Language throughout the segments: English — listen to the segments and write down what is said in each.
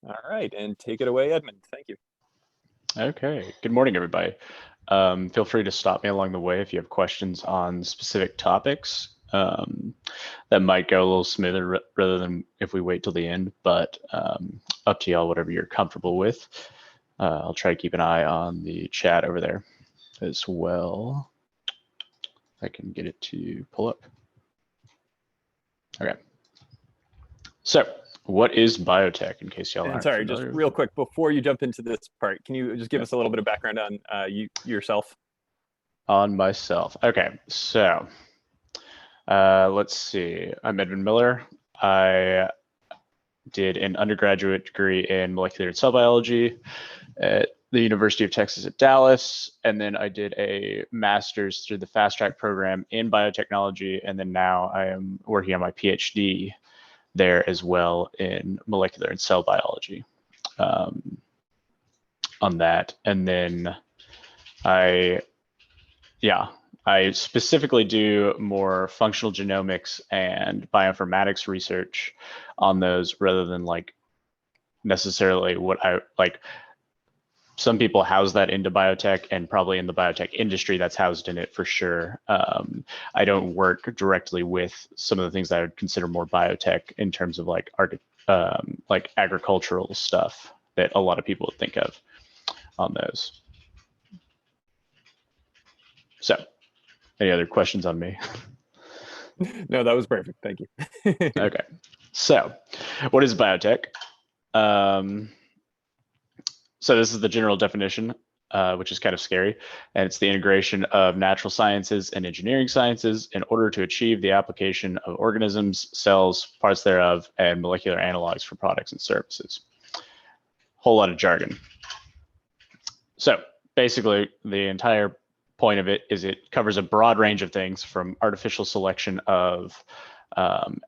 All right, and take it away, Edmund. Thank you. Okay, good morning, everybody. Feel free to stop me along the way if you have questions on specific topics. That might go a little smoother rather than if we wait till the end, but up to y'all, whatever you're comfortable with. I'll try to keep an eye on the chat over there as well. I can get it to pull up. Okay. So what is biotech, in case y'all aren't sorry, familiar? just real quick, before you jump into this part, can you just give us a little bit of background on yourself? On myself. Okay, so let's see. I'm Edmund Miller. I did an undergraduate degree in molecular and cell biology at the University of Texas at Dallas, and then I did a master's through the fast track program in biotechnology, and then now I am working on my PhD there as well in molecular and cell biology on that. And then I specifically do more functional genomics and bioinformatics research on those rather than like necessarily what I like. Some people house that into biotech, and probably in the biotech industry that's housed in it for sure. I don't work directly with some of the things that I would consider more biotech in terms of like agricultural stuff that a lot of people would think of on those. So any other questions on me? No, that was perfect. Thank you. Okay. So what is biotech? So this is the general definition, which is kind of scary. And it's the integration of natural sciences and engineering sciences in order to achieve the application of organisms, cells, parts thereof, and molecular analogs for products and services. Whole lot of jargon. So basically, the entire point of it is it covers a broad range of things, from artificial selection of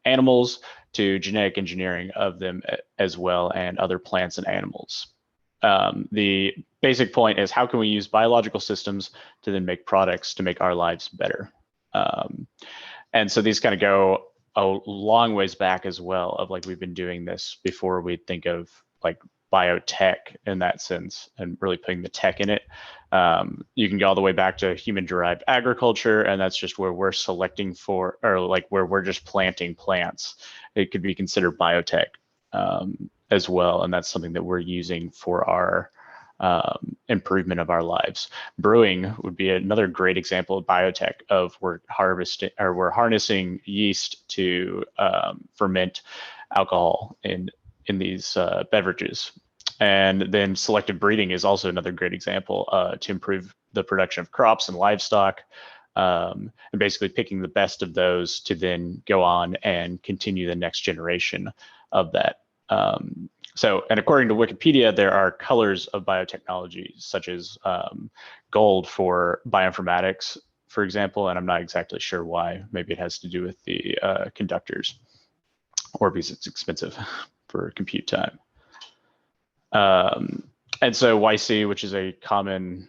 animals to genetic engineering of them as well, and other plants and animals. The basic point is, how can we use biological systems to then make products to make our lives better? And so these kind of go a long ways back as well, of like we've been doing this before we think of like biotech in that sense and really putting the tech in it. You can go all the way back to human-derived agriculture, and that's just where we're selecting for, or like where we're just planting plants. It could be considered biotech as well, and that's something that we're using for our improvement of our lives. Brewing would be another great example of biotech, of we're harnessing yeast to ferment alcohol in these beverages. And then selective breeding is also another great example to improve the production of crops and livestock, and basically picking the best of those to then go on and continue the next generation of that. So, and according to Wikipedia, there are colors of biotechnology, such as gold for bioinformatics, for example, and I'm not exactly sure why. Maybe it has to do with the conductors, or because it's expensive for compute time. And so YC, which is a common,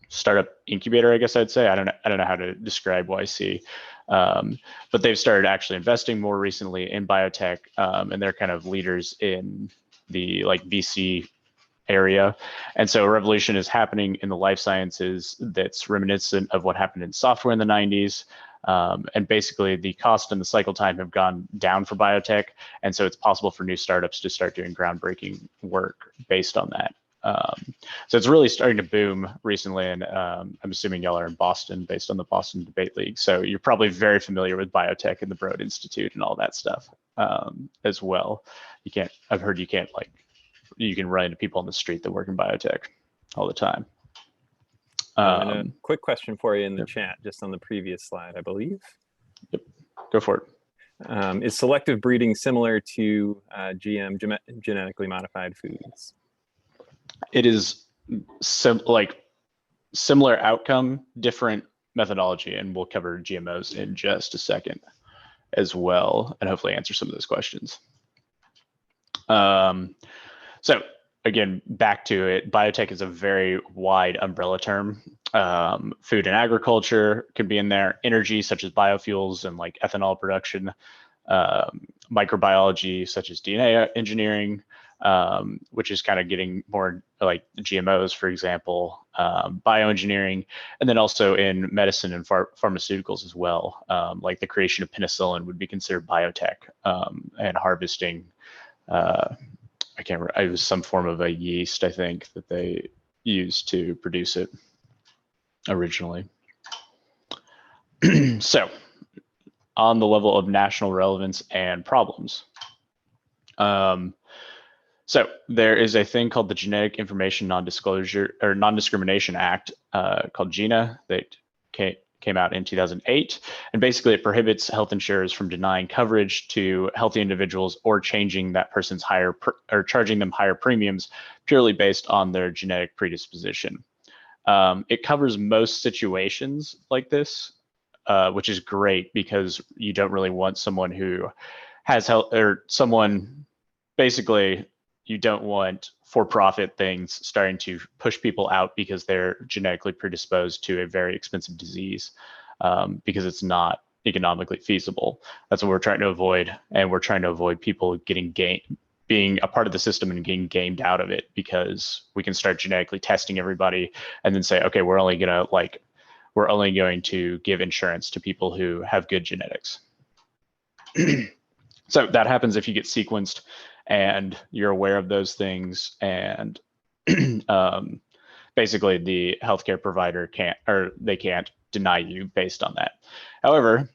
startup incubator, I guess I'd say. I don't know how to describe YC, but they've started actually investing more recently in biotech, and they're kind of leaders in the like VC area. And so a revolution is happening in the life sciences that's reminiscent of what happened in software in the 90s. And basically the cost and the cycle time have gone down for biotech. And so it's possible for new startups to start doing groundbreaking work based on that. So it's really starting to boom recently, and I'm assuming y'all are in Boston based on the Boston Debate League. So you're probably very familiar with biotech and the Broad Institute and all that stuff as well. I've heard you can run into people on the street that work in biotech all the time. And a quick question for you in the chat, just on the previous slide, I believe. Yep, go for it. Is selective breeding similar to genetically modified foods? It is similar outcome, different methodology, and we'll cover GMOs in just a second as well, and hopefully answer some of those questions. So again, back to it, biotech is a very wide umbrella term. Food and agriculture could be in there, energy such as biofuels and like ethanol production, microbiology, such as DNA engineering, which is kind of getting more like GMOs, for example, bioengineering, and then also in medicine and pharmaceuticals as well. Like the creation of penicillin would be considered biotech, and harvesting, I can't remember, it was some form of a yeast, I think, that they used to produce it originally. So on the level of national relevance and problems. So there is a thing called the Genetic Information Non-Disclosure or Non-Discrimination Act, called GINA, that came out in 2008. And basically it prohibits health insurers from denying coverage to healthy individuals or changing that person's or charging them higher premiums purely based on their genetic predisposition. It covers most situations like this, which is great because you don't really want someone who has health, or someone, basically you don't want for-profit things starting to push people out because they're genetically predisposed to a very expensive disease, because it's not economically feasible. That's what we're trying to avoid. And we're trying to avoid people being a part of the system and getting gamed out of it, because we can start genetically testing everybody and then say, okay, we're only going to give insurance to people who have good genetics. So that happens if you get sequenced and you're aware of those things, and basically the healthcare provider can't deny you based on that. However,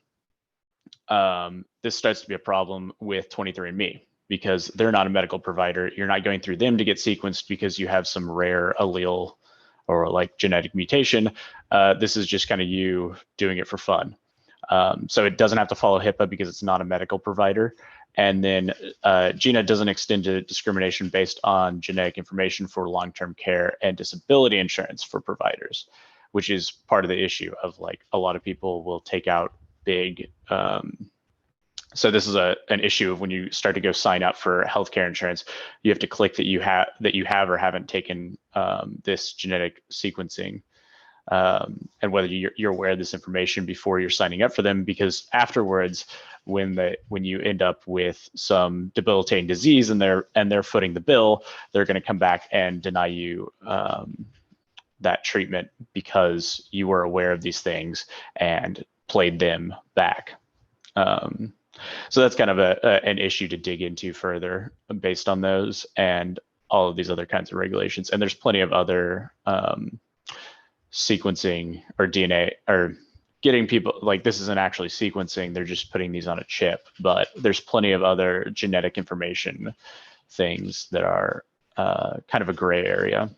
this starts to be a problem with 23andMe, because they're not a medical provider. You're not going through them to get sequenced because you have some rare allele or like genetic mutation. This is just kind of you doing it for fun. So it doesn't have to follow HIPAA because it's not a medical provider. And then GINA doesn't extend to discrimination based on genetic information for long-term care and disability insurance for providers, which is part of the issue of like a lot of people will take out big. So this is an issue of when you start to go sign up for healthcare insurance, you have to click that you have or haven't taken this genetic sequencing. And whether you're aware of this information before you're signing up for them, because afterwards, when you end up with some debilitating disease and they're footing the bill, they're going to come back and deny you that treatment because you were aware of these things and played them back. So that's kind of an issue to dig into further based on those and all of these other kinds of regulations. And there's plenty of other sequencing or DNA or getting people, like this isn't actually sequencing, they're just putting these on a chip, but there's plenty of other genetic information things that are kind of a gray area.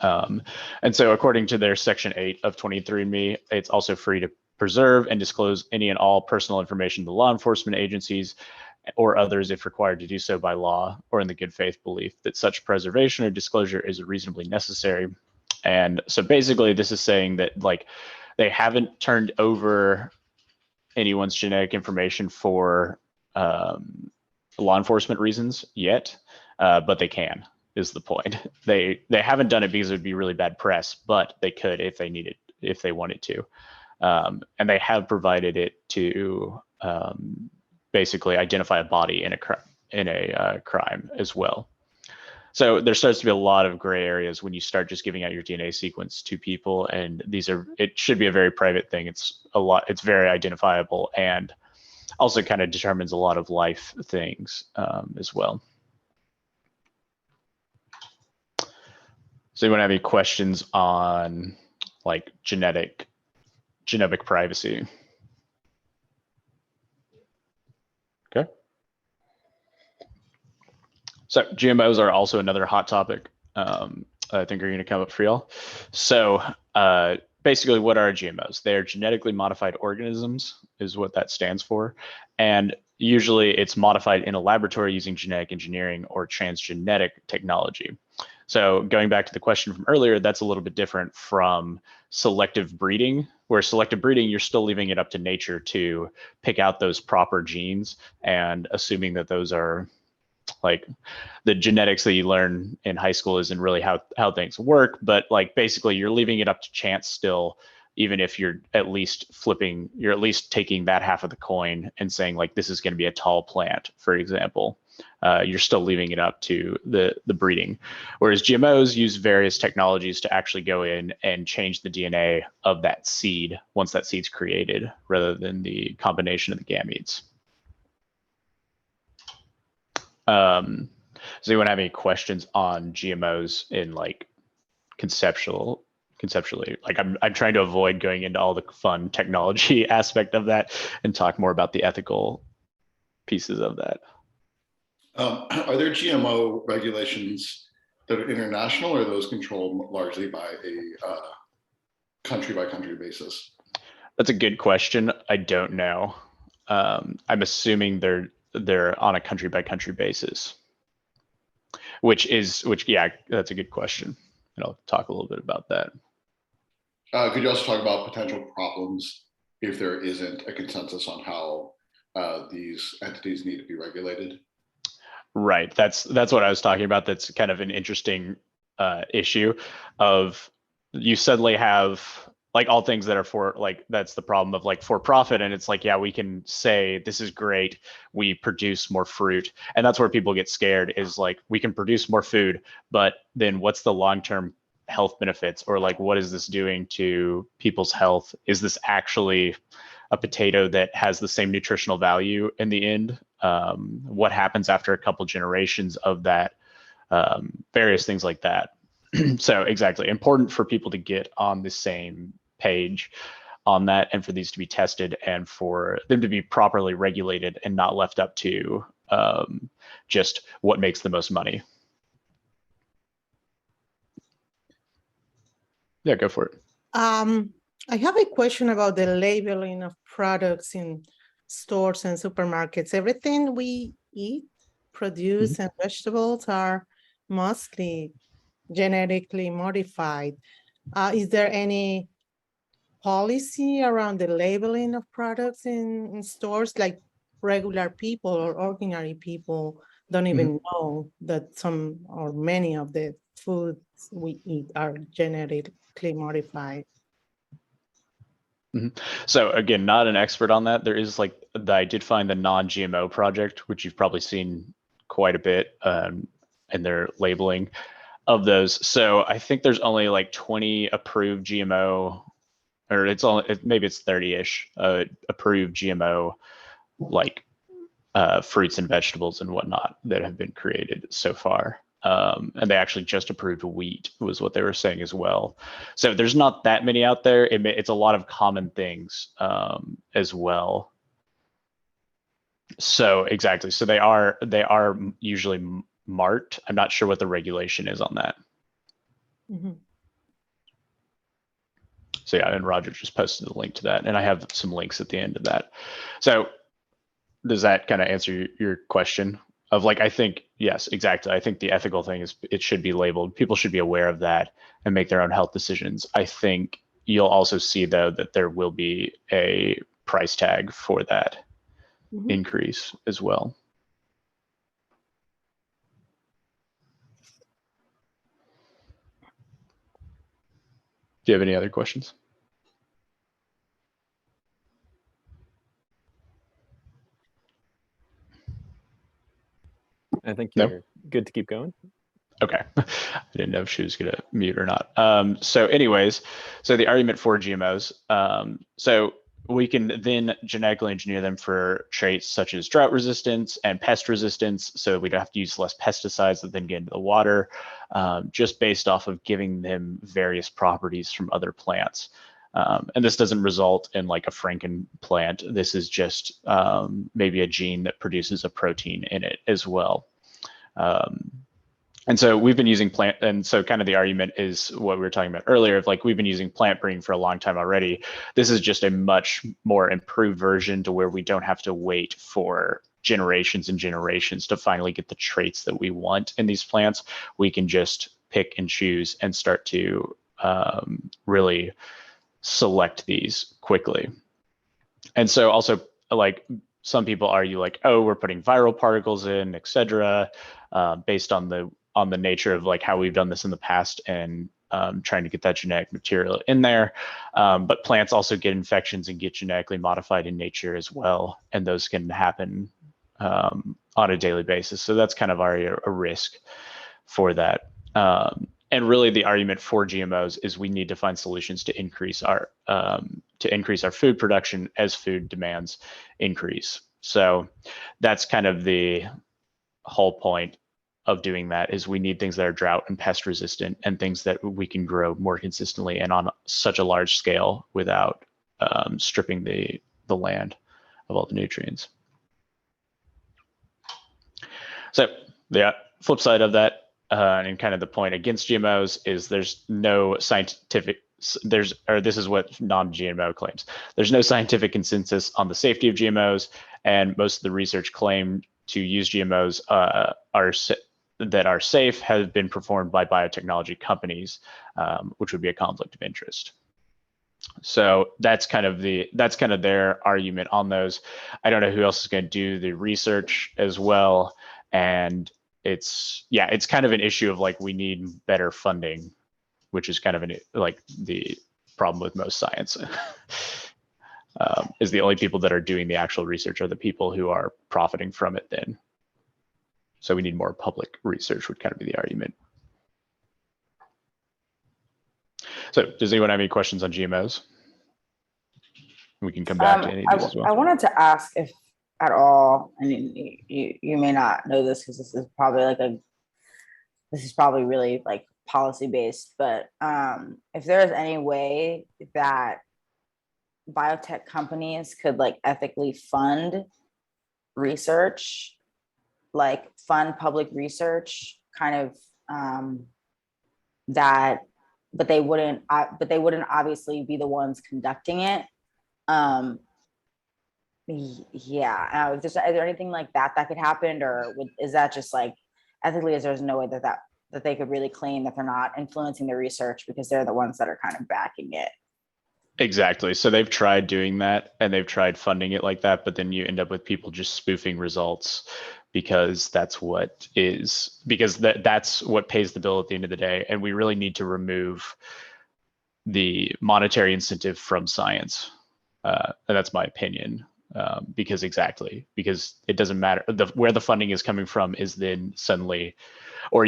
And so according to their Section 8 of 23andMe, it's also free to preserve and disclose any and all personal information to law enforcement agencies or others if required to do so by law or in the good faith belief that such preservation or disclosure is reasonably necessary. And so basically this is saying that like they haven't turned over anyone's genetic information for law enforcement reasons yet, but they can, is the point. They haven't done it because it would be really bad press, but they could if they wanted to. And they have provided it to basically identify a body in a crime as well. So there starts to be a lot of gray areas when you start just giving out your DNA sequence to people, and it should be a very private thing. It's very identifiable and also kind of determines a lot of life things as well. So anyone have any questions on like genomic privacy? Okay. So GMOs are also another hot topic I think are going to come up for y'all. So basically, what are GMOs? They are genetically modified organisms, is what that stands for. And usually it's modified in a laboratory using genetic engineering or transgenic technology. So going back to the question from earlier, that's a little bit different from selective breeding, where selective breeding, you're still leaving it up to nature to pick out those proper genes and assuming that those are like the genetics that you learn in high school isn't really how things work, but like basically you're leaving it up to chance still, even if you're at least taking that half of the coin and saying like, this is going to be a tall plant, for example. You're still leaving it up to the breeding. Whereas GMOs use various technologies to actually go in and change the DNA of that seed once that seed's created, rather than the combination of the gametes. Does anyone have any questions on GMOs in like conceptually? Like I'm trying to avoid going into all the fun technology aspect of that and talk more about the ethical pieces of that. Are there GMO regulations that are international, or are those controlled largely by a country-by-country basis? That's a good question. I don't know. I'm assuming they're on a country-by-country basis, which yeah, that's a good question, and I'll talk a little bit about that. Could you also talk about potential problems if there isn't a consensus on how these entities need to be regulated? Right. That's what I was talking about. That's kind of an interesting issue of, you suddenly have like all things that are for like, that's the problem of like for profit. And it's like, yeah, we can say this is great, we produce more fruit. And that's where people get scared, is like, we can produce more food, but then what's the long-term health benefits? Or like, what is this doing to people's health? Is this actually a potato that has the same nutritional value in the end? What happens after a couple generations of that? Various things like that. So exactly, important for people to get on the same page on that, and for these to be tested, and for them to be properly regulated and not left up to just what makes the most money. Yeah, go for it. I have a question about the labeling of products in stores and supermarkets. Everything we eat, produce, and vegetables are mostly genetically modified. Is there any policy around the labeling of products in stores? Like regular people or ordinary people don't even know that some or many of the foods we eat are genetically modified. So again, not an expert on that. There is like, I did find the non-GMO project, which you've probably seen quite a bit in their labeling of those. So I think there's only like 20 approved GMO, or maybe it's 30-ish approved GMO, like fruits and vegetables and whatnot that have been created so far. And they actually just approved wheat, was what they were saying as well. So there's not that many out there. It's a lot of common things as well. So exactly. So they are usually marked. I'm not sure what the regulation is on that. So yeah, and Roger just posted the link to that, and I have some links at the end of that. So does that kind of answer your question? Of like, I think, yes, exactly. I think the ethical thing is it should be labeled. People should be aware of that and make their own health decisions. I think you'll also see, though, that there will be a price tag for that increase as well. Do you have any other questions? I think you're good to keep going. Okay. I didn't know if she was going to mute or not. So anyways, so the argument for GMOs. So we can then genetically engineer them for traits such as drought resistance and pest resistance. So we don't have to use less pesticides that then get into the water, just based off of giving them various properties from other plants. And this doesn't result in like a Franken plant. This is just maybe a gene that produces a protein in it as well. And so we've been using and so kind of the argument is what we were talking about earlier, of like, we've been using plant breeding for a long time already. This is just a much more improved version, to where we don't have to wait for generations and generations to finally get the traits that we want in these plants. We can just pick and choose and start to really select these quickly. And so also, like, some people argue like, oh, we're putting viral particles in, et cetera, based on the nature of like how we've done this in the past. And trying to get that genetic material in there. But plants also get infections and get genetically modified in nature as well. And those can happen on a daily basis. So that's kind of already a risk for that. And really the argument for GMOs is we need to find solutions to increase our food production as food demands increase. So that's kind of the whole point of doing that, is we need things that are drought and pest resistant and things that we can grow more consistently and on such a large scale without stripping the land of all the nutrients. So the flip side of that, and kind of the point against GMOs, is there's no scientific, this is what non-GMO claims. There's no scientific consensus on the safety of GMOs, and most of the research claimed to use GMOs that are safe have been performed by biotechnology companies, which would be a conflict of interest. So that's kind of their argument on those. I don't know who else is going to do the research as well, and it's kind of an issue of like, we need better funding, which is kind of like the problem with most science. Is the only people that are doing the actual research are the people who are profiting from it then. So we need more public research, would kind of be the argument. So does anyone have any questions on GMOs? We can come back to any of these as well. I wanted to ask if at all, I mean, you may not know this because this is probably really like policy based, but if there is any way that biotech companies could like ethically fund research, like fund public research, kind of but they wouldn't obviously be the ones conducting it. Is there anything like that could happen, or is that just like ethically, is there's no way that they could really claim that they're not influencing the research because they're the ones that are kind of backing it? Exactly. So they've tried doing that and they've tried funding it like that, but then you end up with people just spoofing results because that's what pays the bill at the end of the day. And we really need to remove the monetary incentive from science. And that's my opinion. Because it doesn't matter where the funding is coming from is then suddenly, or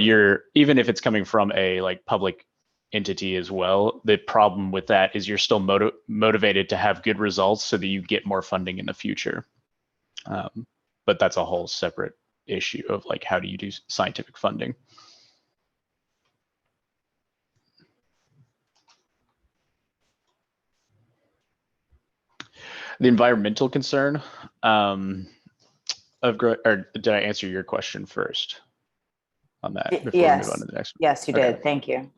even if it's coming from a like public entity as well, the problem with that is you're still motivated to have good results so that you get more funding in the future. But that's a whole separate issue of like, how do you do scientific funding? The environmental concern of growth, or did I answer your question first on that before we move on to the next one? Yes, you did. Thank you.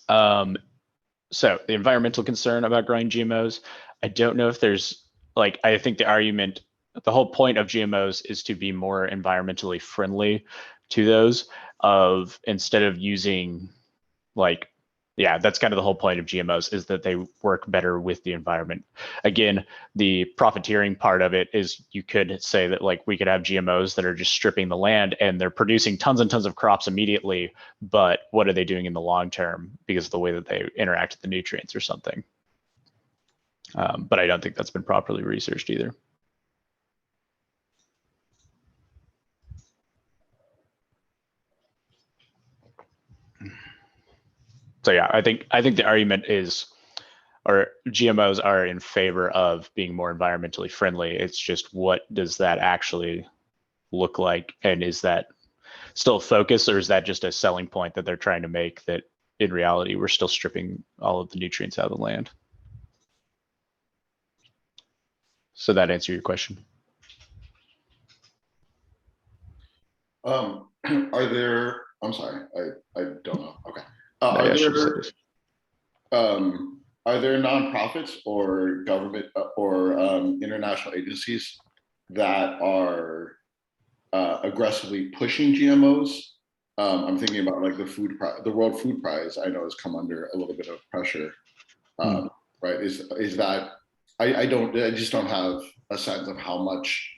So the environmental concern about growing GMOs, I don't know if there's like, I think the whole point of GMOs is to be more environmentally friendly to those, instead of using like, that's kind of the whole point of GMOs, is that they work better with the environment. Again, the profiteering part of it is you could say that like we could have GMOs that are just stripping the land and they're producing tons and tons of crops immediately, but what are they doing in the long term because of the way that they interact with the nutrients or something? But I don't think that's been properly researched either. So I think the argument is, or GMOs are in favor of being more environmentally friendly. It's just, what does that actually look like? And is that still a focus, or is that just a selling point that they're trying to make, that in reality, we're still stripping all of the nutrients out of the land? So that answer your question? I'm sorry, I don't know. Okay. Are there nonprofits or government or international agencies that are aggressively pushing GMOs? I'm thinking about like the World Food Prize. I know has come under a little bit of pressure. Right? Is that I just don't have a sense of how much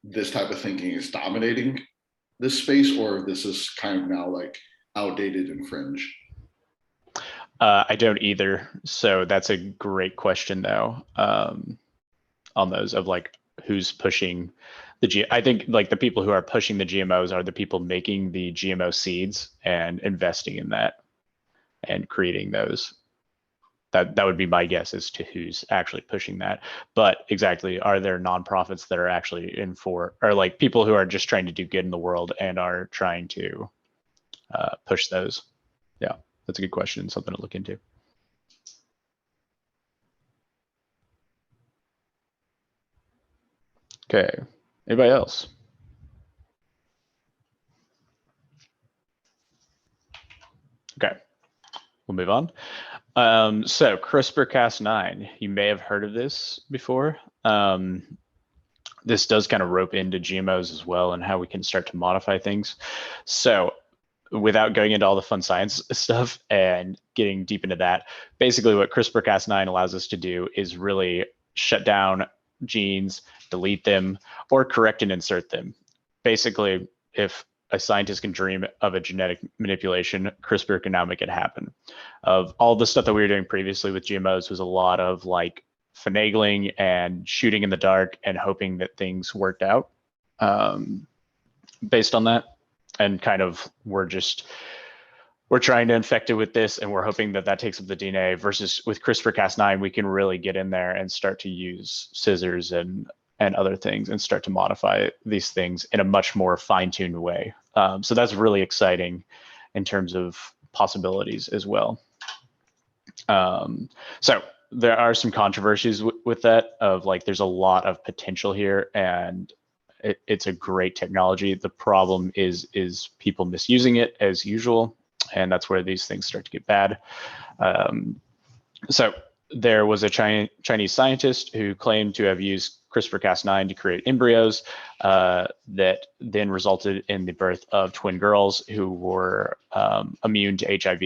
this type of thinking is dominating this space, or this is kind of now like outdated and fringe? I don't either. So that's a great question, though, on those of like who's pushing I think like the people who are pushing the GMOs are the people making the GMO seeds and investing in that and creating those. That would be my guess as to who's actually pushing that. But exactly, are there nonprofits that are actually in for, or like people who are just trying to do good in the world and are trying to push those? Yeah, that's a good question. Something to look into. Okay, anybody else? Okay, we'll move on. So CRISPR-Cas9, you may have heard of this before. This does kind of rope into GMOs as well and how we can start to modify things. So without going into all the fun science stuff and getting deep into that, basically what CRISPR-Cas9 allows us to do is really shut down genes, delete them, or correct and insert them. Basically, if a scientist can dream of a genetic manipulation, CRISPR can now make it happen. Of all the stuff that we were doing previously with GMOs was a lot of like finagling and shooting in the dark and hoping that things worked out based on that. And kind of we're trying to infect it with this and we're hoping that that takes up the DNA, versus with CRISPR-Cas9, we can really get in there and start to use scissors and other things and start to modify these things in a much more fine-tuned way. So that's really exciting in terms of possibilities as well. So there are some controversies with that, of like there's a lot of potential here and it's a great technology. The problem is people misusing it as usual, and that's where these things start to get bad. So there was a Chinese scientist who claimed to have used CRISPR-Cas9 to create embryos that then resulted in the birth of twin girls who were immune to HIV,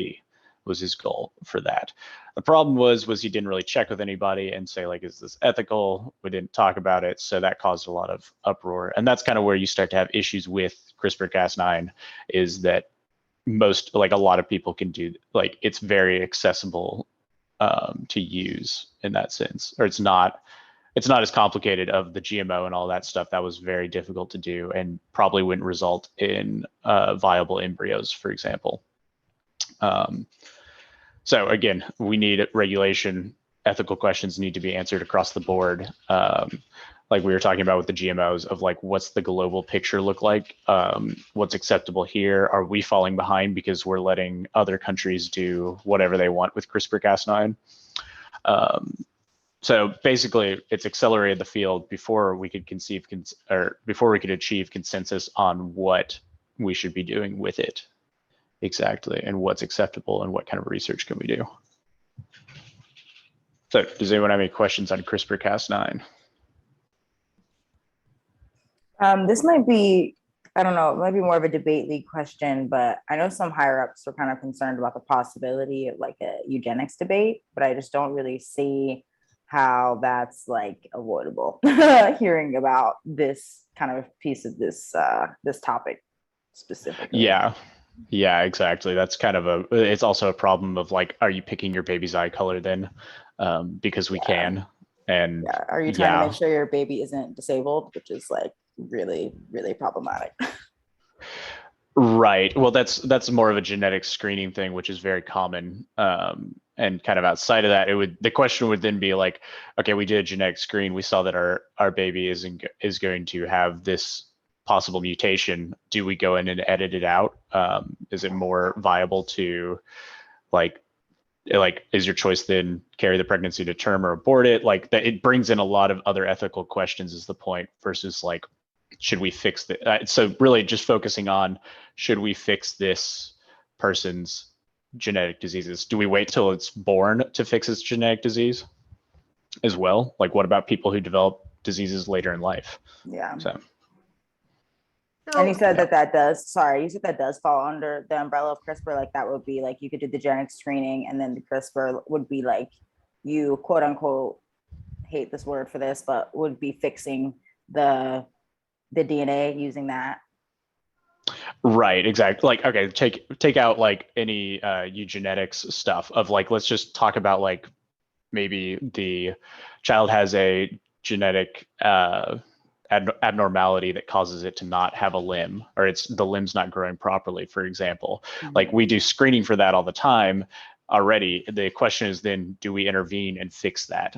was his goal for that. The problem was he didn't really check with anybody and say like, is this ethical? We didn't talk about it. So that caused a lot of uproar. And that's kind of where you start to have issues with CRISPR-Cas9, is that a lot of people can do, like, it's very accessible to use in that sense, or it's not as complicated of the GMO and all that stuff. That was very difficult to do and probably wouldn't result in viable embryos, for example. So again, we need regulation. Ethical questions need to be answered across the board. Like we were talking about with the GMOs, of like, what's the global picture look like? What's acceptable here? Are we falling behind because we're letting other countries do whatever they want with CRISPR-Cas9? So basically, it's accelerated the field before we could before we could achieve consensus on what we should be doing with it exactly, and what's acceptable and what kind of research can we do. So does anyone have any questions on CRISPR-Cas9? This might be, I don't know, it might be more of a debate league question, but I know some higher ups were kind of concerned about the possibility of like a eugenics debate, but I just don't really see how that's like avoidable hearing about this kind of piece of this topic specifically. Yeah, exactly. That's kind of it's also a problem of like, are you picking your baby's eye color then? Because we can. And are you trying to make sure your baby isn't disabled, which is like really, really problematic. Right. Well, that's more of a genetic screening thing, which is very common. And kind of outside of that, the question would then be like, okay, we did a genetic screen. We saw that our baby is going to have this possible mutation. Do we go in and edit it out? Is it more viable to like is your choice then carry the pregnancy to term or abort it? Like that, it brings in a lot of other ethical questions is the point, versus like, should we fix it? So really just focusing on, should we fix this person's genetic diseases? Do we wait till it's born to fix its genetic disease as well? Like what about people who develop diseases later in life? Yeah. So. And you said that does fall under the umbrella of CRISPR. Like that would be like, you could do the genetic screening and then the CRISPR would be like, you quote unquote, hate this word for this, but would be fixing the DNA using that. Right, exactly. Like, okay, take out like any eugenics stuff of like, let's just talk about like maybe the child has a genetic abnormality that causes it to not have a limb, or the limb's not growing properly, for example. Like, we do screening for that all the time already. The question is then, do we intervene and fix that?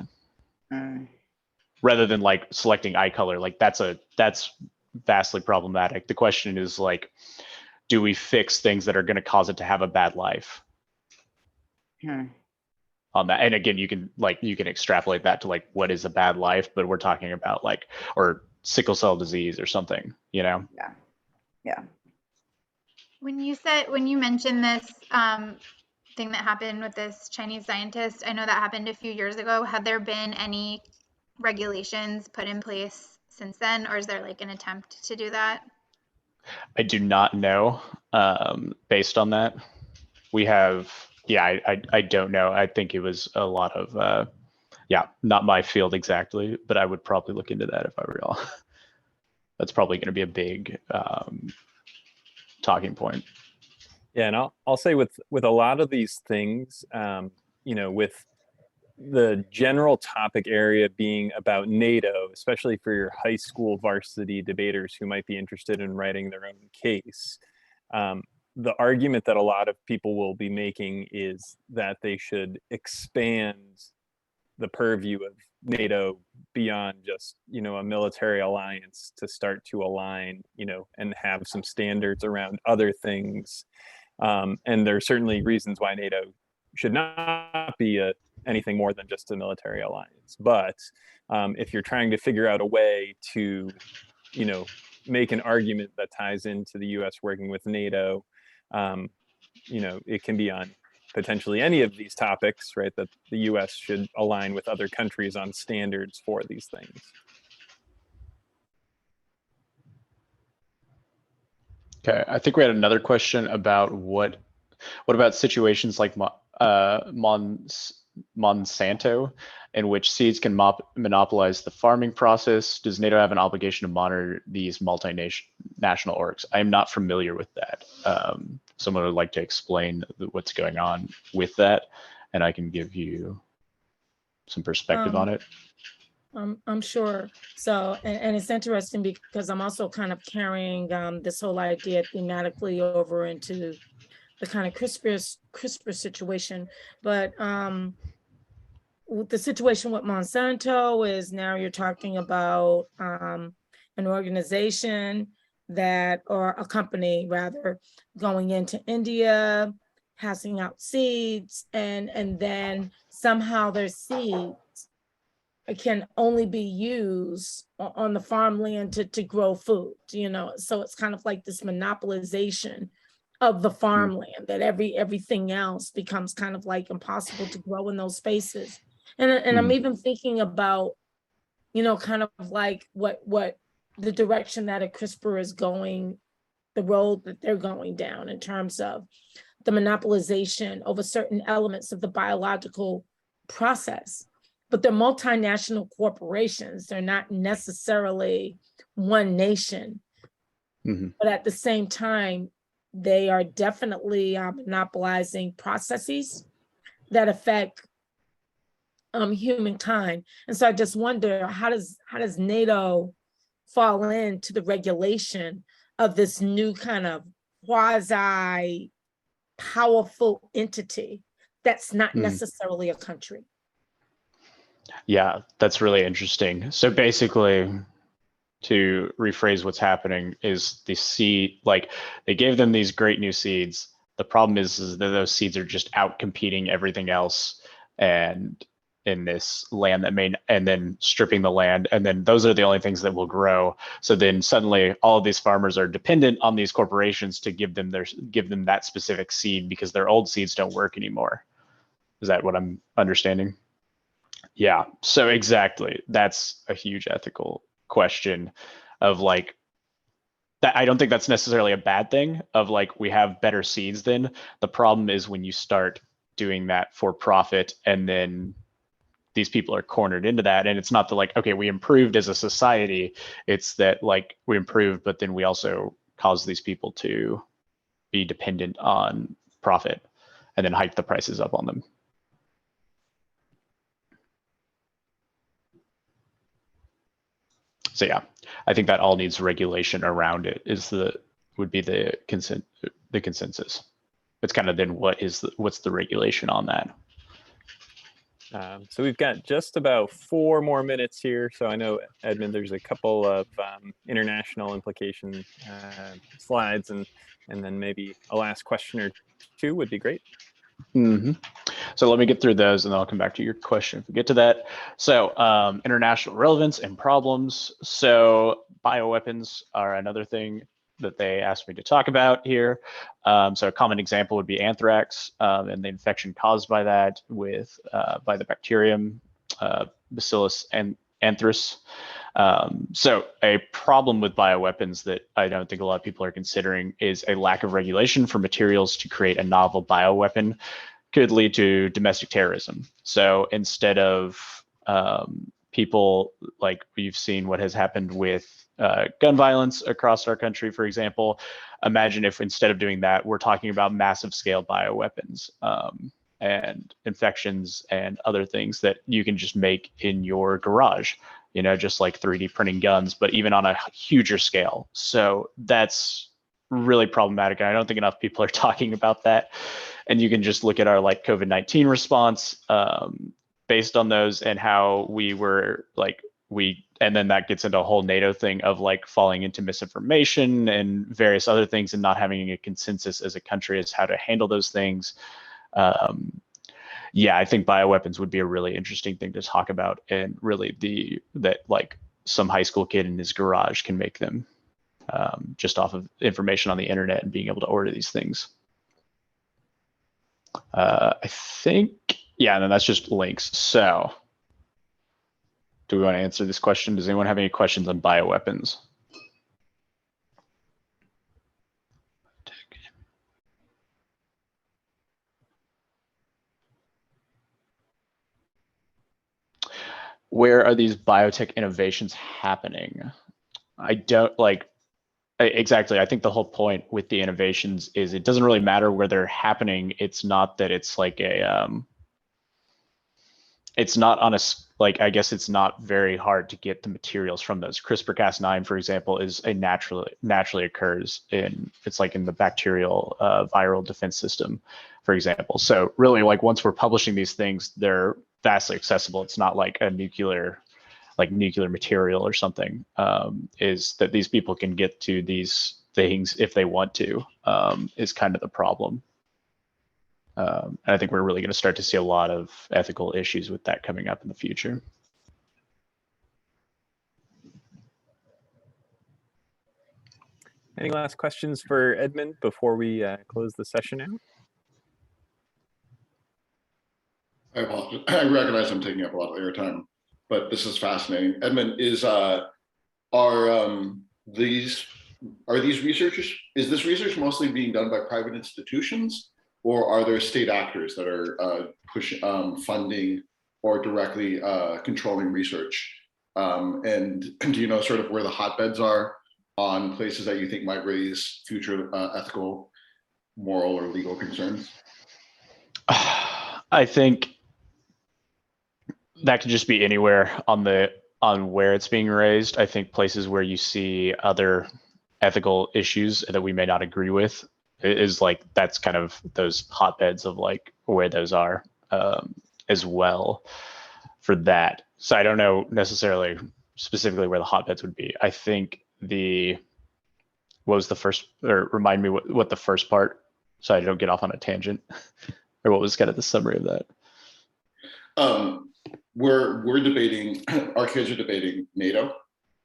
Rather than like selecting eye color, like that's vastly problematic. The question is like, do we fix things that are going to cause it to have a bad life? On that, and again, you can extrapolate that to like what is a bad life, but we're talking about like, or sickle cell disease or something, you know? Yeah. When you mentioned this thing that happened with this Chinese scientist, I know that happened a few years ago. Have there been any regulations put in place since then, or is there like an attempt to do that? I do not know. Based on that, we have, I don't know. I think it was a lot of, not my field exactly, but I would probably look into that if I were y'all. That's probably going to be a big talking point. Yeah, and I'll say with a lot of these things, with the general topic area being about NATO, especially for your high school varsity debaters who might be interested in writing their own case, the argument that a lot of people will be making is that they should expand the purview of NATO beyond just, a military alliance to start to align, and have some standards around other things. And there are certainly reasons why NATO should not be anything more than just a military alliance. But if you're trying to figure out a way to, make an argument that ties into the U.S. working with NATO, it can be on potentially any of these topics, right? That the U.S. should align with other countries on standards for these things. Okay, I think we had another question about what about situations like Monsanto, in which seeds can monopolize the farming process? Does NATO have an obligation to monitor these multinational orgs? I'm not familiar with that. Someone would like to explain what's going on with that, and I can give you some perspective on it. I'm sure. So, and it's interesting because I'm also kind of carrying this whole idea thematically over into the kind of CRISPR situation. But the situation with Monsanto is now you're talking about an organization or a company rather, going into India, passing out seeds, and then somehow their seeds can only be used on the farmland to grow food, so it's kind of like this monopolization of the farmland, that everything else becomes kind of like impossible to grow in those spaces. And I'm even thinking about, kind of like what the direction that a CRISPR is going, the road that they're going down in terms of the monopolization over certain elements of the biological process. But they're multinational corporations. They're not necessarily one nation. But at the same time, they are definitely monopolizing processes that affect humankind. And so I just wonder, how does NATO fall into the regulation of this new kind of quasi powerful entity that's not necessarily a country? Yeah, that's really interesting. So basically, to rephrase what's happening, is the seed, like, they gave them these great new seeds. The problem is that those seeds are just out competing everything else, and in this land and then stripping the land, and then those are the only things that will grow. So then suddenly all of these farmers are dependent on these corporations to give them that specific seed, because their old seeds don't work anymore. Is that what I'm understanding? Yeah, so exactly. That's a huge ethical question of like, that I don't think that's necessarily a bad thing, of like, we have better seeds then. The problem is when you start doing that for profit, and then these people are cornered into that. And it's not that like, okay, we improved as a society. It's that like, we improved, but then we also cause these people to be dependent on profit and then hike the prices up on them. So yeah, I think that all needs regulation around it would be the consensus. It's kind of then what's the regulation on that? So we've got just about 4 more minutes here. So I know, Edmund, there's a couple of international implication slides, and then maybe a last question or 2 would be great. Mm-hmm. So let me get through those and then I'll come back to your question if we get to that. So international relevance and problems. So bioweapons are another thing that they asked me to talk about here. So a common example would be anthrax and the infection caused by that by the bacterium Bacillus anthracis. So a problem with bioweapons that I don't think a lot of people are considering is a lack of regulation for materials to create a novel bioweapon could lead to domestic terrorism. So instead of people, like we've seen what has happened with gun violence across our country, for example, imagine if instead of doing that, we're talking about massive scale bioweapons and infections and other things that you can just make in your garage, you know, just like 3D printing guns, but even on a huger scale. So that's really problematic. And I don't think enough people are talking about that. And you can just look at our like COVID-19 response based on those and how we were like, and then that gets into a whole NATO thing of like falling into misinformation and various other things and not having a consensus as a country as how to handle those things. Yeah, I think bioweapons would be a really interesting thing to talk about, and really that like some high school kid in his garage can make them just off of information on the internet and being able to order these things. I think, yeah, and then that's just links. So do we want to answer this question? Does anyone have any questions on bioweapons? Where are these biotech innovations happening? I don't like, exactly. I think the whole point with the innovations is it doesn't really matter where they're happening. It's not that it's like it's not on a, like, I guess it's not very hard to get the materials from those. CRISPR-Cas9, for example, is a naturally occurs it's like in the bacterial viral defense system, for example. So really, like once we're publishing these things, they're vastly accessible. It's not like a nuclear material or something. Is that these people can get to these things if they want to, is kind of the problem. And I think we're really going to start to see a lot of ethical issues with that coming up in the future. Any last questions for Edmund before we close the session out? I apologize. I recognize I'm taking up a lot of airtime, but this is fascinating. Edmund, is these researchers? Is this research mostly being done by private institutions, or are there state actors that are funding or directly controlling research? And do you know sort of where the hotbeds are on places that you think might raise future ethical, moral, or legal concerns? I think that could just be anywhere on where it's being raised. I think places where you see other ethical issues that we may not agree with is like, that's kind of those hotbeds of like where those are as well for that. So I don't know necessarily specifically where the hotbeds would be. I think what was the first, or remind me what the first part, so I don't get off on a tangent, or what was kind of the summary of that? We're debating, our kids are debating NATO.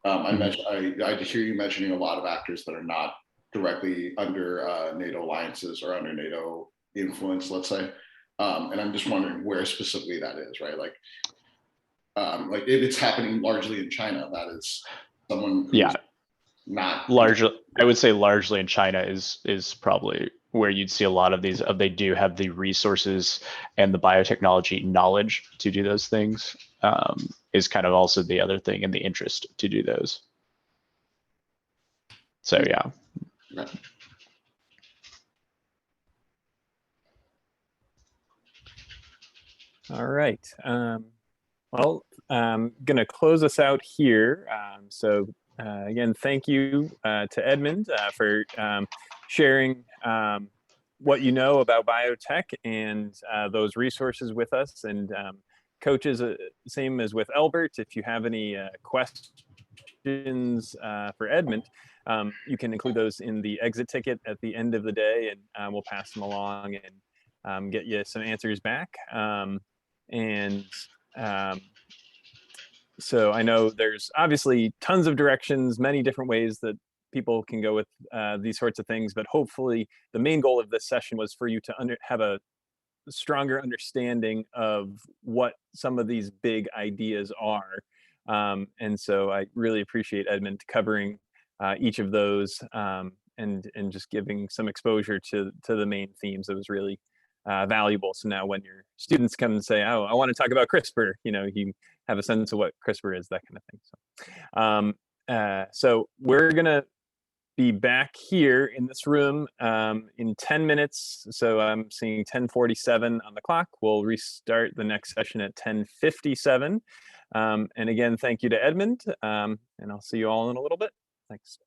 I hear you mentioning a lot of actors that are not directly under NATO alliances or under NATO influence, let's say. And I'm just wondering where specifically that is, right? Like if it's happening largely in China, that is someone who's not largely. I would say largely in China is probably where you'd see a lot of these. They do have the resources and the biotechnology knowledge to do those things. Is kind of also the other thing, and the interest to do those. So yeah. All right. Well, I'm going to close us out here. Again, thank you to Edmund for sharing what you know about biotech and those resources with us. And coaches, same as with Albert, if you have any questions for Edmund, you can include those in the exit ticket at the end of the day, and we'll pass them along and get you some answers back. So I know there's obviously tons of directions, many different ways that people can go with these sorts of things, but hopefully the main goal of this session was for you to have a stronger understanding of what some of these big ideas are. And so I really appreciate Edmund covering each of those and just giving some exposure to the main themes. It was really valuable. So now when your students come and say, oh, I want to talk about CRISPR, you have a sense of what CRISPR is, that kind of thing. So we're going to be back here in this room in 10 minutes. So I'm seeing 10:47 on the clock. We'll restart the next session at 10:57. And again, thank you to Edmund. And I'll see you all in a little bit. Thanks.